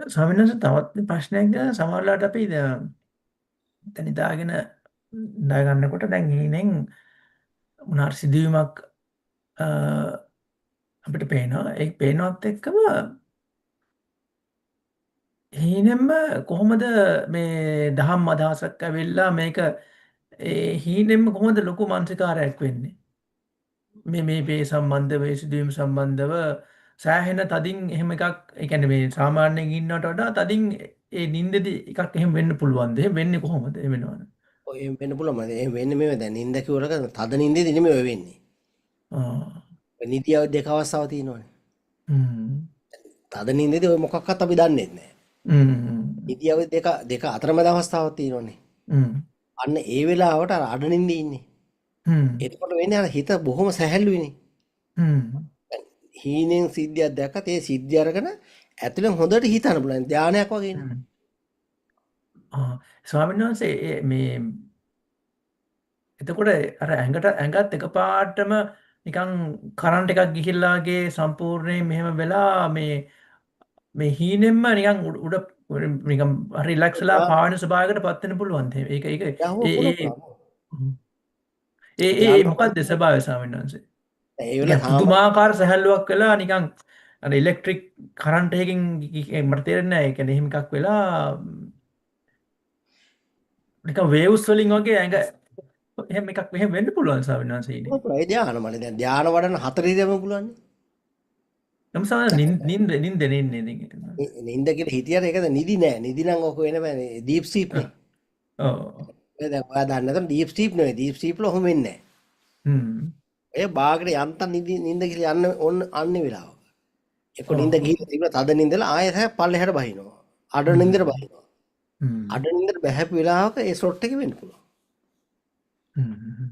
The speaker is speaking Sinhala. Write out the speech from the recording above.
ස්වාමීන් වහන්සේ තවත් ප්‍රශ්නයක් ගැන සමහරවිට අපි දැන් නිදාගෙන නිදා ගන්නකොට දැන් හීනෙන් මොනාර සිදුවීමක් අ, අපිට පේනවා. ඒ පේනවත් එක්කම හීනෙන්ම කොහොමද මේ දහම් අදහසක් ඇවිල්ලා මේක හීනෙන්ම කොහොමද ලොකු මානසිකාරයක් වෙන්නේ? මේ සම්බන්ධව මේ සිදුවීම සම්බන්ධව සෑහෙන තදින් එහෙම එකක් ඒ කියන්නේ මේ සාමාන්‍යයෙන් ඉන්නවට වඩා තදින් ඒ නිින්දෙදි එකක් එහෙම වෙන්න පුළුවන්ද? එහෙම වෙන්නේ කොහොමද? එහෙම වෙනවද? ඔය එහෙම වෙන්න පුළුවන්. මම එහෙම වෙන්නේ මේ දැන් නිින්ද කිව්වලක තද නිින්දේදී නෙමෙයි ඔය වෙන්නේ. ආ. ඔය නිදියාව දෙක අවස්ථාවක් තියෙනවනේ. හ්ම්. තද නිින්දේදී ඔය මොකක්වත් අපි දන්නේ නැහැ. හ්ම්. නිදියාව දෙක අතරමැද අවස්ථාවක් තියෙනවනේ. හ්ම්. අන්න ඒ වෙලාවට අර අඩ නිින්දේ ඉන්නේ. හ්ම්. එතකොට වෙන්නේ අර හිත බොහොම සැහැල්ලුයිනේ. හ්ම්. දැන් හීනෙන් සිද්ධියක් දැක්කත් ඒ සිද්ධිය අරගෙන ඇතුලෙන් හොඳට හිතන්න පුළුවන්. ධානයක් වගේනේ. හ්ම්. ස්වාමීන් වහන්සේ මේ එතකොට අර ඇඟත් එකපාරටම නිකන් කරන්ට් එකක් ගිහිල්ලාගේ සම්පූර්ණයෙන් මෙහෙම වෙලා මේ හීනෙන්ම නිකන් උඩ නිකන් රිලැක්ස්ලා පාවෙන ස්වභාවයකට පත් වෙන්න පුළුවන්. ඒක යාහුව පුළුවන්. ඒ යාළුවා මොකක්ද ස්වභාවය ස්වාමීන් වහන්සේ? ඒ ඒ වෙලාව කියන්නේ තාම පුදුමාකාර සැහැල්ලුවක් වෙලා නිකන් අර ඉලෙක්ට්‍රික් කරන්ට් එකකින් මට තේරෙන්නේ නැහැ. ඒ කියන්නේ එහෙම එකක් වෙලා නිකන් වේව්ස් වලින් වගේ ඇඟ එහෙම එකක් මෙහෙම වෙන්න පුළුවන් ස්වාමීන් වහන්සේ ඉන්නේ. ඒ ධාන මනේ දැන් ධාන වඩන හතර ඉරියව්ව පුළුවන්. නම් සමහර නින්ද නෙන්නේ ඉතින්. නිින්ද කියලා හිතියට ඒකද නිදි නෑ. නිදි නම් ඔක වෙන බෑ. ඩීප් ස්ලීප් නේ. ඔව්. දැන් ඔයා දන්නේ නැතන ඩීප් ස්ලීප් නෙවෙයි. ඩීප් ස්ලීප් වල ඔහොම වෙන්නේ නෑ. හ්ම්. ඒ බාගට යන්තම් නිින්ද කියලා යන්න ඕන අන්නේ වෙලාව. එක්ක නිින්ද ඔව්. ගිහින් තිබුණා තද නිින්දලා ආයෙත් හැම පල්ලෙහාට බහිනවා. අඩ හ්ම්. නිින්දට බහිනවා. හ්ම්. අඩ නිින්දට බහැපු වෙලාවක ඒ ස්ලොට් එක වෙන්න පුළුවන්. හ්ම්.